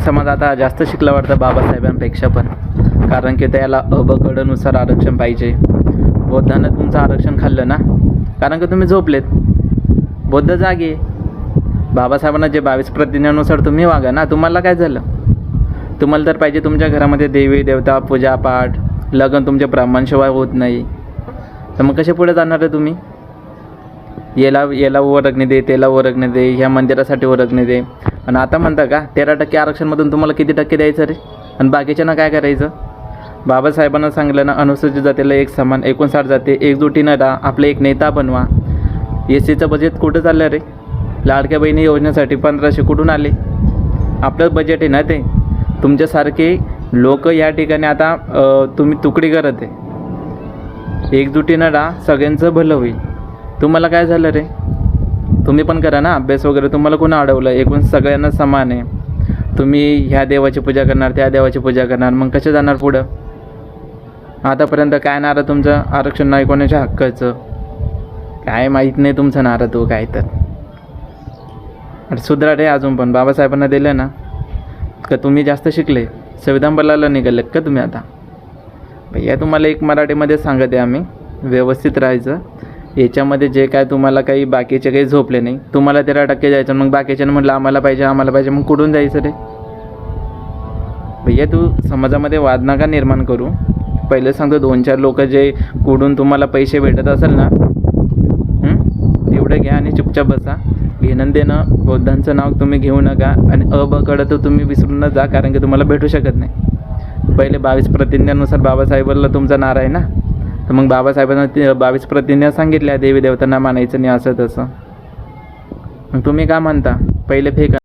समाज आता जास्त शिकला वाटतं बाबासाहेबांपेक्षा पण, कारण की त्याला अबकडनुसार आरक्षण पाहिजे. बौद्धानं तुमचं आरक्षण खाल्लं ना, कारण की तुम्ही झोपलेत. बौद्ध जागे. बाबासाहेबांना जे 22 प्रतिज्ञानुसार तुम्ही वागा ना, तुम्हाला काय झालं? तुम्हाला तर पाहिजे तुमच्या घरामध्ये देवी देवता पूजापाठ, लग्न तुमच्या ब्राह्मणशिवाय होत नाही, तर मग कसे पुढे जाणार आहे तुम्ही? याला वर्गणी दे, त्याला वर्गणी दे, ह्या मंदिरासाठी वर्गणी दे. आणि आता म्हणता का 13% आरक्षणमधून तुम्हाला किती टक्के द्यायचं रे? आणि बाकीच्यांना काय करायचं? बाबासाहेबांना सांगितलं ना, अनुसूचित जातीला एक समान, 59 जाती एकजुटीनं राहा, आपले एक नेता बनवा. SCचं बजेट कुठं चाललं रे? लाडक्या बहिणी योजनेसाठी 1500 कुठून आले? आपलंच बजेट आहे ना ते. तुमच्यासारखे लोक या ठिकाणी आता तुम्ही तुकडी करत आहे. एकजुटीनं राहा, सगळ्यांचं भलं होईल. तुम्हाला काय झालं रे? तुम्ही पण करा ना अभ्यास वगैरे. तुम्हाला कोण अडवलं? एकूण सगळ्यांना समान आहे. तुम्ही ह्या देवाची पूजा करणार, त्या देवाची पूजा करणार, मग कसे जाणार पुढं? आतापर्यंत काय नारं तुमचं आरक्षण नाही कोणाच्या हक्काचं? काय माहीत नाही तुमचं नारं तो काय तर. अरे सुधरा रे अजून पण. बाबासाहेबांना दिलं ना का तुम्ही जास्त शिकले, संविधान बदलायला निघाले का तुम्ही आता? भैया तुम्हाला एक मराठीमध्ये सांगत आहे आम्ही, व्यवस्थित राहायचं. याच्यामध्ये जे काय तुम्हाला काही बाकीचे काही झोपले नाही, तुम्हाला 13% जायचं, मग बाकीच्यानं म्हटलं आम्हाला पाहिजे, मग कुठून जायचं रे? भैया तू समाजामध्ये वाद नका निर्माण करू. पहिले सांगतो 2-4 लोक जे कुठून तुम्हाला पैसे भेटत असेल ना, तेवढं घ्या आणि चुपचाप बसा. घेणं देणं बौद्धांचं नाव तुम्ही घेऊ नका. आणि अबकडं तर तुम्ही विसरून जा, कारण की तुम्हाला भेटू शकत नाही. पहिले 22 प्रतिज्ञानुसार बाबासाहेबांना तुमचा नारा आहे ना, तर मग बाबासाहेबांना 22 प्रतिज्ञा सांगितल्या, देवी देवतांना मानायचं नाही असं तसं. मग तुम्ही का म्हणता? पहिले फेका.